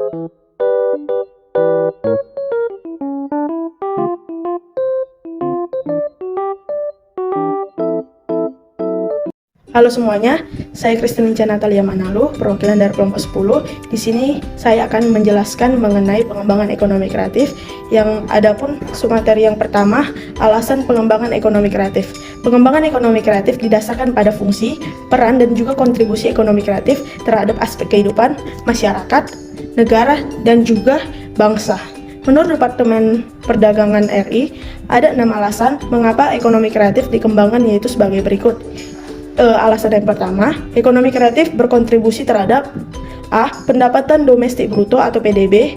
Halo semuanya, saya Christine Natalia Manalu, perwakilan dari kelompok 10. Di sini saya akan menjelaskan mengenai pengembangan ekonomi kreatif. Yang adapun submateri yang pertama, alasan pengembangan ekonomi kreatif. Pengembangan ekonomi kreatif didasarkan pada fungsi, peran, dan juga kontribusi ekonomi kreatif terhadap aspek kehidupan masyarakat, negara, dan juga bangsa. Menurut Departemen Perdagangan RI, ada 6 alasan mengapa ekonomi kreatif dikembangkan, yaitu sebagai berikut. Alasan yang pertama, ekonomi kreatif berkontribusi terhadap A. Pendapatan domestik bruto atau PDB.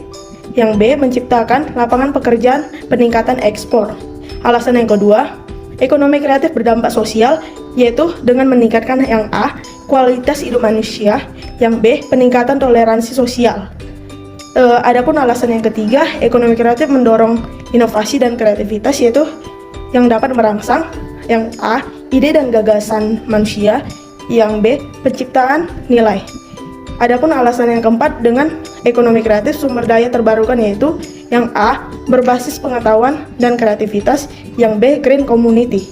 Yang B. Menciptakan lapangan pekerjaan, peningkatan ekspor. Alasan yang kedua, ekonomi kreatif berdampak sosial, yaitu dengan meningkatkan yang A. Kualitas hidup manusia. Yang B. Peningkatan toleransi sosial. Adapun alasan yang ketiga, ekonomi kreatif mendorong inovasi dan kreativitas, yaitu yang dapat merangsang yang A. Ide dan gagasan manusia. Yang B. Penciptaan nilai. Adapun alasan yang keempat, dengan ekonomi kreatif sumber daya terbarukan, yaitu yang A. Berbasis pengetahuan dan kreativitas. Yang B. Green community.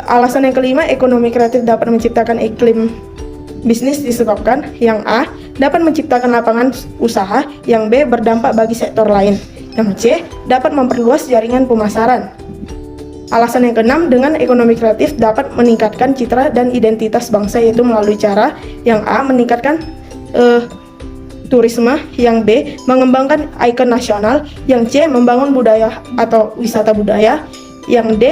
Alasan yang kelima, ekonomi kreatif dapat menciptakan iklim bisnis disebabkan yang A. Dapat menciptakan lapangan usaha. Yang B. Berdampak bagi sektor lain. Yang C. Dapat memperluas jaringan pemasaran. Alasan yang keenam, dengan ekonomi kreatif dapat meningkatkan citra dan identitas bangsa, yaitu melalui cara yang A. Meningkatkan turisme. Yang B. Mengembangkan ikon nasional. Yang C. Membangun budaya atau wisata budaya. Yang D.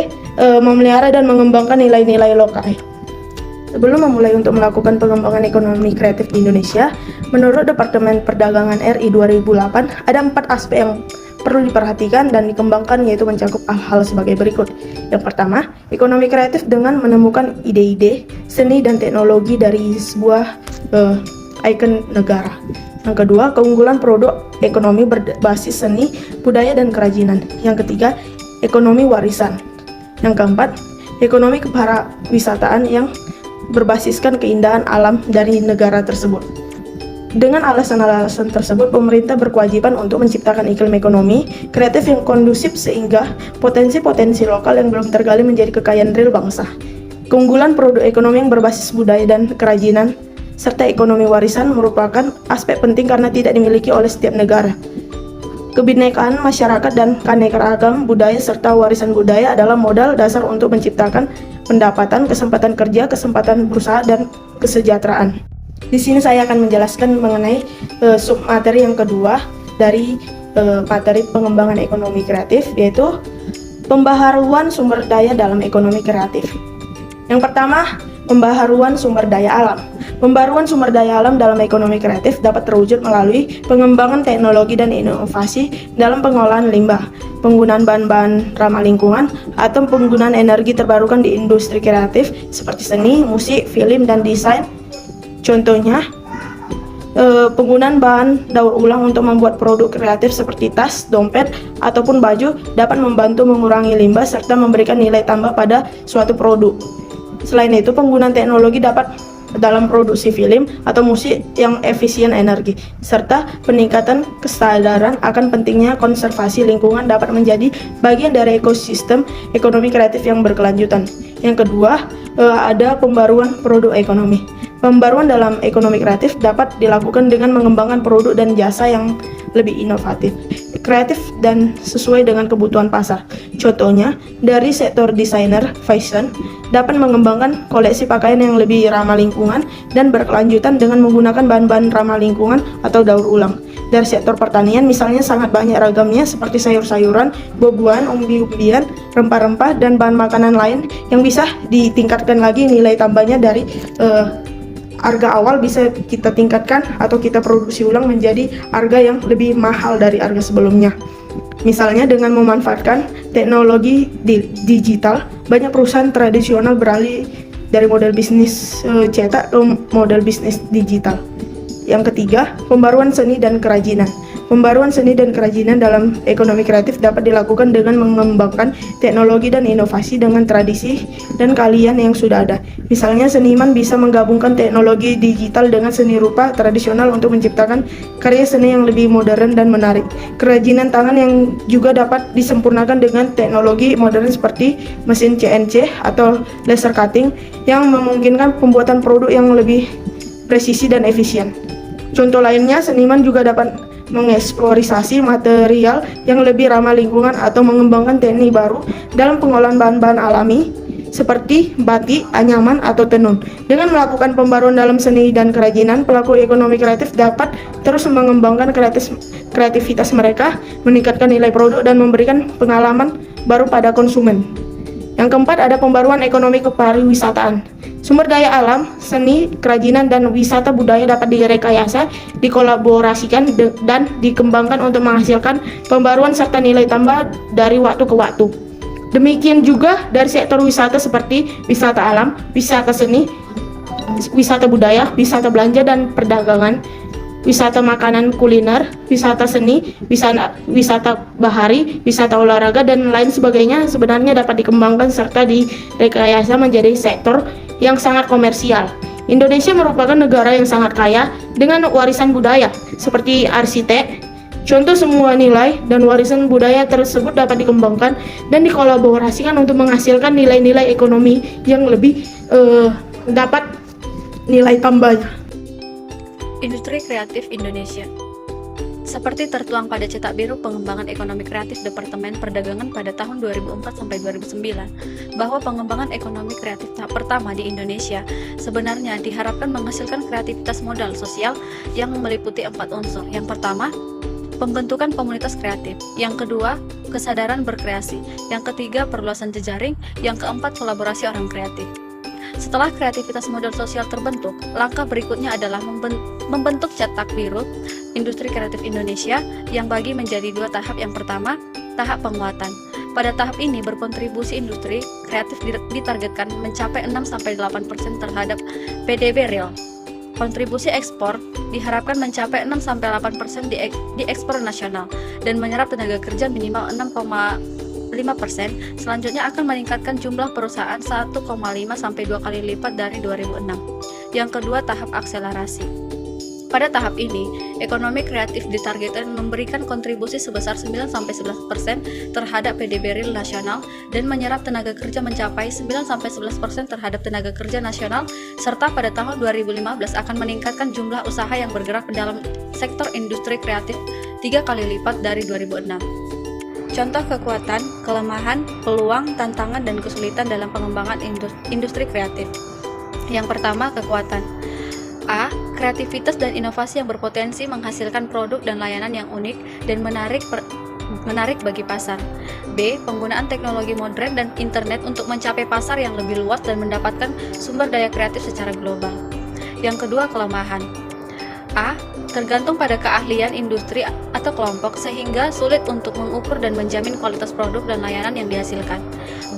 Memelihara dan mengembangkan nilai-nilai lokal. Sebelum memulai untuk melakukan pengembangan ekonomi kreatif di Indonesia, menurut Departemen Perdagangan RI 2008, ada 4 aspek yang perlu diperhatikan dan dikembangkan, yaitu mencakup hal-hal sebagai berikut. Yang pertama, ekonomi kreatif dengan menemukan ide-ide, seni, dan teknologi dari sebuah ikon negara. Yang kedua, keunggulan produk ekonomi berbasis seni, budaya, dan kerajinan. Yang ketiga, ekonomi warisan. Yang keempat, ekonomi kepariwisataan yang berbasiskan keindahan alam dari negara tersebut. Dengan alasan-alasan tersebut, pemerintah berkewajiban untuk menciptakan iklim ekonomi kreatif yang kondusif sehingga potensi-potensi lokal yang belum tergali menjadi kekayaan real bangsa. Keunggulan produk ekonomi yang berbasis budaya dan kerajinan serta ekonomi warisan merupakan aspek penting karena tidak dimiliki oleh setiap negara. Kebinekaan masyarakat dan keanekaragaman budaya serta warisan budaya adalah modal dasar untuk menciptakan pendapatan, kesempatan kerja, kesempatan berusaha, dan kesejahteraan. Di sini saya akan menjelaskan mengenai submateri yang kedua dari materi pengembangan ekonomi kreatif, yaitu pembaharuan sumber daya dalam ekonomi kreatif. Yang pertama, pembaharuan sumber daya alam. Pembaharuan sumber daya alam dalam ekonomi kreatif dapat terwujud melalui pengembangan teknologi dan inovasi dalam pengolahan limbah, penggunaan bahan-bahan ramah lingkungan, atau penggunaan energi terbarukan di industri kreatif seperti seni, musik, film, dan desain. Contohnya, penggunaan bahan daur ulang untuk membuat produk kreatif seperti tas, dompet, ataupun baju dapat membantu mengurangi limbah serta memberikan nilai tambah pada suatu produk. Selain itu, penggunaan teknologi dapat dalam produksi film atau musik yang efisien energi, serta peningkatan kesadaran akan pentingnya konservasi lingkungan dapat menjadi bagian dari ekosistem ekonomi kreatif yang berkelanjutan. Yang kedua, ada pembaruan produk ekonomi. Pembaruan dalam ekonomi kreatif dapat dilakukan dengan mengembangkan produk dan jasa yang lebih inovatif, kreatif, dan sesuai dengan kebutuhan pasar. Contohnya, dari sektor desainer fashion dapat mengembangkan koleksi pakaian yang lebih ramah lingkungan dan berkelanjutan dengan menggunakan bahan-bahan ramah lingkungan atau daur ulang. Dari sektor pertanian misalnya sangat banyak ragamnya seperti sayur-sayuran, buah-buahan, umbi-umbian, rempah-rempah, dan bahan makanan lain yang bisa ditingkatkan lagi nilai tambahnya dari harga awal bisa kita tingkatkan atau kita produksi ulang menjadi harga yang lebih mahal dari harga sebelumnya. Misalnya dengan memanfaatkan teknologi digital, banyak perusahaan tradisional beralih dari model bisnis cetak ke model bisnis digital. Yang ketiga, pembaruan seni dan kerajinan. Pembaruan seni dan kerajinan dalam ekonomi kreatif dapat dilakukan dengan mengembangkan teknologi dan inovasi dengan tradisi dan keahlian yang sudah ada. Misalnya, seniman bisa menggabungkan teknologi digital dengan seni rupa tradisional untuk menciptakan karya seni yang lebih modern dan menarik. Kerajinan tangan yang juga dapat disempurnakan dengan teknologi modern seperti mesin CNC atau laser cutting yang memungkinkan pembuatan produk yang lebih presisi dan efisien. Contoh lainnya, seniman juga dapat mengeksplorasi material yang lebih ramah lingkungan atau mengembangkan teknik baru dalam pengolahan bahan-bahan alami seperti batik, anyaman, atau tenun. Dengan melakukan pembaruan dalam seni dan kerajinan, pelaku ekonomi kreatif dapat terus mengembangkan kreativitas mereka, meningkatkan nilai produk, dan memberikan pengalaman baru pada konsumen. Yang keempat, ada pembaruan ekonomi kepariwisataan. Sumber daya alam, seni, kerajinan, dan wisata budaya dapat direkayasa, dikolaborasikan, dan dikembangkan untuk menghasilkan pembaruan serta nilai tambah dari waktu ke waktu. Demikian juga dari sektor wisata seperti wisata alam, wisata seni, wisata budaya, wisata belanja dan perdagangan, wisata makanan kuliner, wisata seni, wisata bahari, wisata olahraga, dan lain sebagainya sebenarnya dapat dikembangkan serta direkayasa menjadi sektor yang sangat komersial. Indonesia merupakan negara yang sangat kaya dengan warisan budaya seperti arsitek. Contoh, semua nilai dan warisan budaya tersebut dapat dikembangkan dan dikolaborasikan untuk menghasilkan nilai-nilai ekonomi yang lebih dapat nilai tambahnya. Industri kreatif Indonesia. Seperti tertuang pada Cetak Biru Pengembangan Ekonomi Kreatif Departemen Perdagangan pada tahun 2004-2009, bahwa pengembangan ekonomi kreatif tahap pertama di Indonesia sebenarnya diharapkan menghasilkan kreativitas modal sosial yang meliputi 4 unsur. Yang pertama, pembentukan komunitas kreatif. Yang kedua, kesadaran berkreasi. Yang ketiga, perluasan jejaring. Yang keempat, kolaborasi orang kreatif. Setelah kreativitas modal sosial terbentuk, langkah berikutnya adalah membentuk Cetak Biru Industri Kreatif Indonesia yang bagi menjadi 2 tahap. Yang pertama, tahap penguatan. Pada tahap ini berkontribusi industri kreatif ditargetkan mencapai 6-8% terhadap PDB real. Kontribusi ekspor diharapkan mencapai 6-8% di ekspor nasional dan menyerap tenaga kerja minimal 6,5%. Selanjutnya akan meningkatkan jumlah perusahaan 1,5 sampai 2 kali lipat dari 2006. Yang kedua, tahap akselerasi. Pada tahap ini, ekonomi kreatif ditargetkan memberikan kontribusi sebesar 9-11% terhadap PDB real nasional dan menyerap tenaga kerja mencapai 9-11% terhadap tenaga kerja nasional, serta pada tahun 2015 akan meningkatkan jumlah usaha yang bergerak dalam sektor industri kreatif 3 kali lipat dari 2006. Contoh kekuatan, kelemahan, peluang, tantangan, dan kesulitan dalam pengembangan industri kreatif. Yang pertama, kekuatan. A. Kreativitas dan inovasi yang berpotensi menghasilkan produk dan layanan yang unik dan menarik bagi pasar. B. Penggunaan teknologi modern dan internet untuk mencapai pasar yang lebih luas dan mendapatkan sumber daya kreatif secara global. Yang kedua, kelemahan. A. Tergantung pada keahlian industri atau kelompok sehingga sulit untuk mengukur dan menjamin kualitas produk dan layanan yang dihasilkan.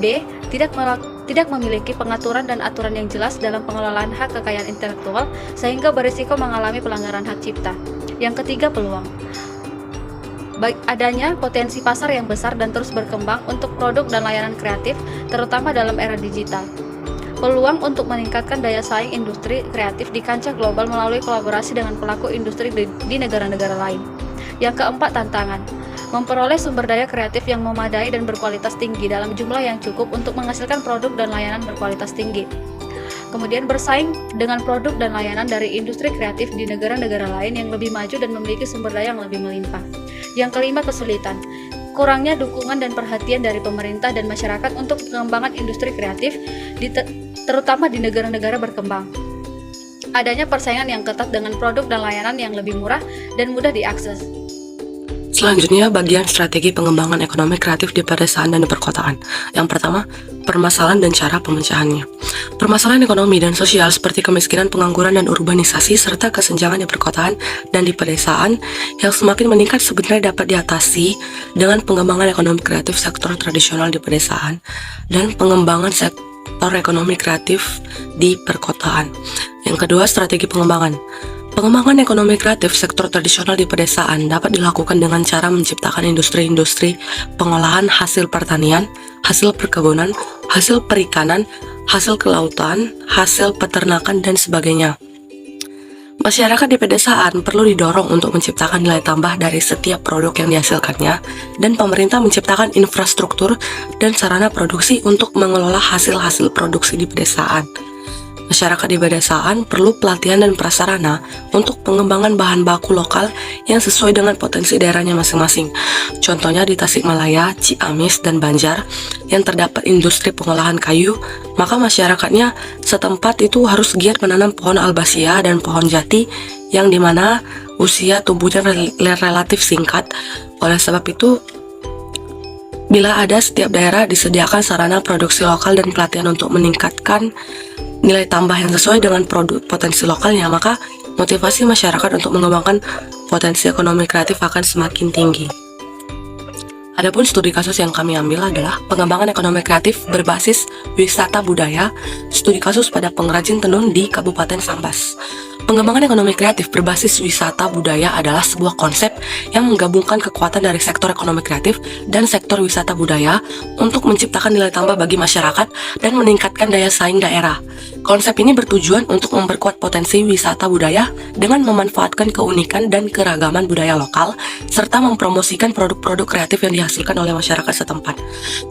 B. Tidak memiliki pengaturan dan aturan yang jelas dalam pengelolaan hak kekayaan intelektual sehingga berisiko mengalami pelanggaran hak cipta. Yang ketiga, peluang. Adanya potensi pasar yang besar dan terus berkembang untuk produk dan layanan kreatif, terutama dalam era digital. Peluang untuk meningkatkan daya saing industri kreatif di kancah global melalui kolaborasi dengan pelaku industri di negara-negara lain. Yang keempat, tantangan. Memperoleh sumber daya kreatif yang memadai dan berkualitas tinggi dalam jumlah yang cukup untuk menghasilkan produk dan layanan berkualitas tinggi. Kemudian bersaing dengan produk dan layanan dari industri kreatif di negara-negara lain yang lebih maju dan memiliki sumber daya yang lebih melimpah. Yang kelima, kesulitan. Kurangnya dukungan dan perhatian dari pemerintah dan masyarakat untuk pengembangan industri kreatif, terutama di negara-negara berkembang. Adanya persaingan yang ketat dengan produk dan layanan yang lebih murah dan mudah diakses. Selanjutnya, bagian strategi pengembangan ekonomi kreatif di pedesaan dan di perkotaan. Yang pertama, permasalahan dan cara pemecahannya. Permasalahan ekonomi dan sosial seperti kemiskinan, pengangguran, dan urbanisasi, serta kesenjangan di perkotaan dan di pedesaan yang semakin meningkat sebenarnya dapat diatasi dengan pengembangan ekonomi kreatif sektor tradisional di pedesaan dan pengembangan sektor ekonomi kreatif di perkotaan. Yang kedua, strategi pengembangan. Pengembangan ekonomi kreatif sektor tradisional di pedesaan dapat dilakukan dengan cara menciptakan industri-industri pengolahan hasil pertanian, hasil perkebunan, hasil perikanan, hasil kelautan, hasil peternakan, dan sebagainya. Masyarakat di pedesaan perlu didorong untuk menciptakan nilai tambah dari setiap produk yang dihasilkannya, dan pemerintah menciptakan infrastruktur dan sarana produksi untuk mengelola hasil-hasil produksi di pedesaan. Masyarakat di pedesaan perlu pelatihan dan prasarana untuk pengembangan bahan baku lokal yang sesuai dengan potensi daerahnya masing-masing. Contohnya di Tasikmalaya, Ciamis, dan Banjar yang terdapat industri pengolahan kayu, maka masyarakatnya setempat itu harus giat menanam pohon albasia dan pohon jati yang dimana usia tumbuhnya relatif singkat. Oleh sebab itu, bila ada setiap daerah disediakan sarana produksi lokal dan pelatihan untuk meningkatkan nilai tambah yang sesuai dengan produk potensi lokalnya, maka motivasi masyarakat untuk mengembangkan potensi ekonomi kreatif akan semakin tinggi. Adapun studi kasus yang kami ambil adalah pengembangan ekonomi kreatif berbasis wisata budaya, studi kasus pada pengrajin tenun di Kabupaten Sambas. Pengembangan ekonomi kreatif berbasis wisata budaya adalah sebuah konsep yang menggabungkan kekuatan dari sektor ekonomi kreatif dan sektor wisata budaya untuk menciptakan nilai tambah bagi masyarakat dan meningkatkan daya saing daerah. Konsep ini bertujuan untuk memperkuat potensi wisata budaya dengan memanfaatkan keunikan dan keragaman budaya lokal, serta mempromosikan produk-produk kreatif yang dihasilkan oleh masyarakat setempat.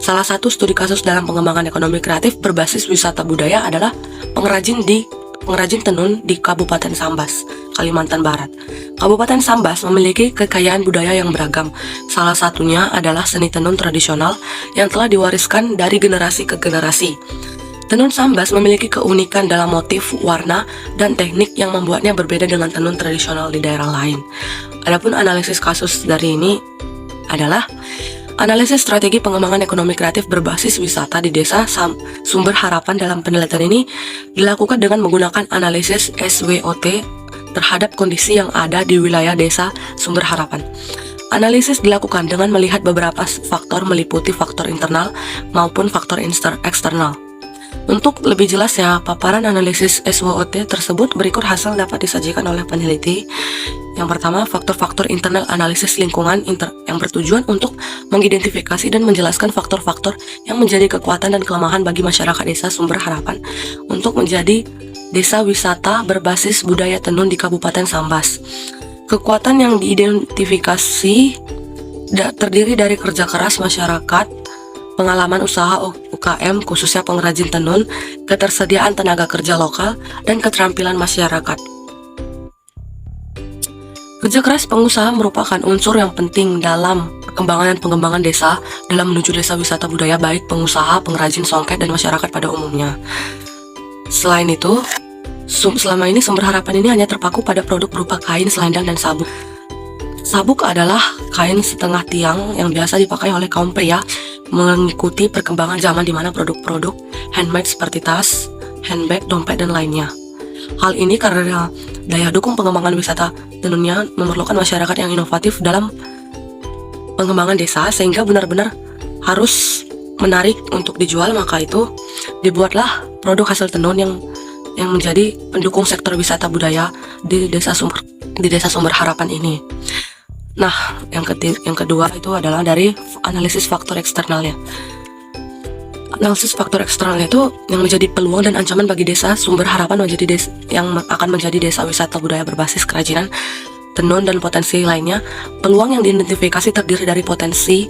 Salah satu studi kasus dalam pengembangan ekonomi kreatif berbasis wisata budaya adalah pengrajin tenun di Kabupaten Sambas, Kalimantan Barat. Kabupaten Sambas memiliki kekayaan budaya yang beragam. Salah satunya adalah seni tenun tradisional yang telah diwariskan dari generasi ke generasi. Tenun Sambas memiliki keunikan dalam motif, warna, dan teknik yang membuatnya berbeda dengan tenun tradisional di daerah lain. Adapun analisis kasus dari ini adalah analisis strategi pengembangan ekonomi kreatif berbasis wisata di Desa Sumber Harapan. Dalam penelitian ini dilakukan dengan menggunakan analisis SWOT terhadap kondisi yang ada di wilayah Desa Sumber Harapan. Analisis dilakukan dengan melihat beberapa faktor meliputi faktor internal maupun faktor eksternal. Untuk lebih jelasnya, paparan analisis SWOT tersebut berikut hasil dapat disajikan oleh peneliti. Yang pertama, faktor-faktor internal analisis lingkungan yang bertujuan untuk mengidentifikasi dan menjelaskan faktor-faktor yang menjadi kekuatan dan kelemahan bagi masyarakat Desa Sumber Harapan untuk menjadi desa wisata berbasis budaya tenun di Kabupaten Sambas. Kekuatan yang diidentifikasi terdiri dari kerja keras masyarakat, pengalaman usaha UKM khususnya pengrajin tenun, ketersediaan tenaga kerja lokal, dan keterampilan masyarakat. Kerja keras pengusaha merupakan unsur yang penting dalam perkembangan dan pengembangan desa dalam menuju desa wisata budaya baik pengusaha, pengrajin songket, dan masyarakat pada umumnya. Selain itu, selama ini Sumber Harapan ini hanya terpaku pada produk berupa kain, selendang, dan sabuk. Sabuk adalah kain setengah tiang yang biasa dipakai oleh kaum pria mengikuti perkembangan zaman di mana produk-produk handmade seperti tas, handbag, dompet, dan lainnya. Hal ini karena daya dukung pengembangan wisata tenunnya memerlukan masyarakat yang inovatif dalam pengembangan desa sehingga benar-benar harus menarik untuk dijual, maka itu dibuatlah produk hasil tenun yang menjadi pendukung sektor wisata budaya di Desa Sumber Harapan ini. Nah, yang kedua itu adalah dari analisis faktor eksternalnya. Analisis faktor eksternalnya itu yang menjadi peluang dan ancaman bagi Desa Sumber Harapan yang akan menjadi desa wisata budaya berbasis kerajinan, tenun, dan potensi lainnya. Peluang yang diidentifikasi terdiri dari potensi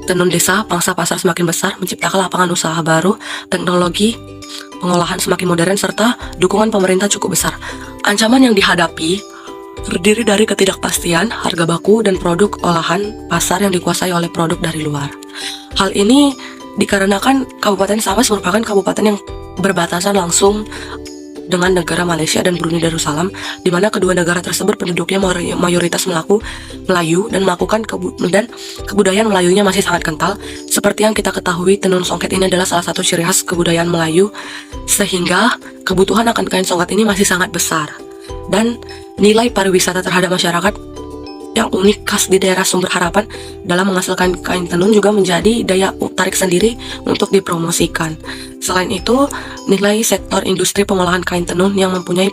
tenun desa, pangsa pasar semakin besar, menciptakan lapangan usaha baru, teknologi pengolahan semakin modern, serta dukungan pemerintah cukup besar. Ancaman yang dihadapi terdiri dari ketidakpastian harga baku dan produk olahan pasar yang dikuasai oleh produk dari luar. Hal ini dikarenakan Kabupaten Sambas merupakan kabupaten yang berbatasan langsung dengan negara Malaysia dan Brunei Darussalam, di mana kedua negara tersebut penduduknya mayoritas Melayu dan kebudayaan Melayunya masih sangat kental. Seperti yang kita ketahui, tenun songket ini adalah salah satu ciri khas kebudayaan Melayu, sehingga kebutuhan akan kain songket ini masih sangat besar. Dan nilai pariwisata terhadap masyarakat yang unik khas di daerah Sumber Harapan dalam menghasilkan kain tenun juga menjadi daya tarik sendiri untuk dipromosikan. Selain itu, nilai sektor industri pengolahan kain tenun yang mempunyai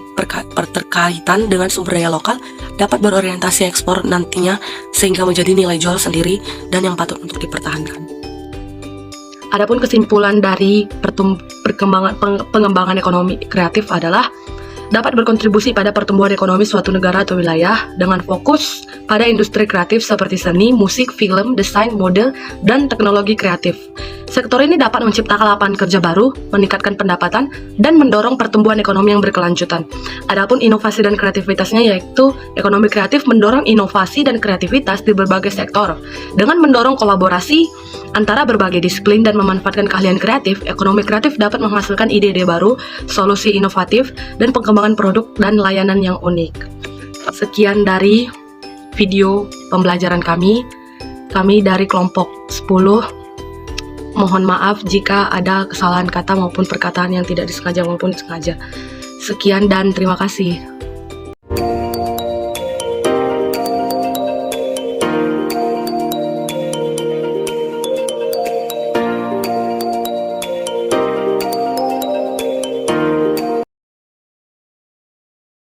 keterkaitan dengan sumber daya lokal dapat berorientasi ekspor nantinya sehingga menjadi nilai jual sendiri dan yang patut untuk dipertahankan. Adapun kesimpulan dari pengembangan ekonomi kreatif adalah dapat berkontribusi pada pertumbuhan ekonomi suatu negara atau wilayah dengan fokus pada industri kreatif seperti seni, musik, film, desain, mode, dan teknologi kreatif. Sektor ini dapat menciptakan lapangan kerja baru, meningkatkan pendapatan, dan mendorong pertumbuhan ekonomi yang berkelanjutan. Adapun inovasi dan kreativitasnya yaitu ekonomi kreatif mendorong inovasi dan kreativitas di berbagai sektor. Dengan mendorong kolaborasi antara berbagai disiplin dan memanfaatkan keahlian kreatif, ekonomi kreatif dapat menghasilkan ide-ide baru, solusi inovatif, dan pengembangan produk dan layanan yang unik. Sekian dari video pembelajaran kami dari kelompok 10. Mohon maaf jika ada kesalahan kata maupun perkataan yang tidak disengaja maupun disengaja. Sekian dan terima kasih.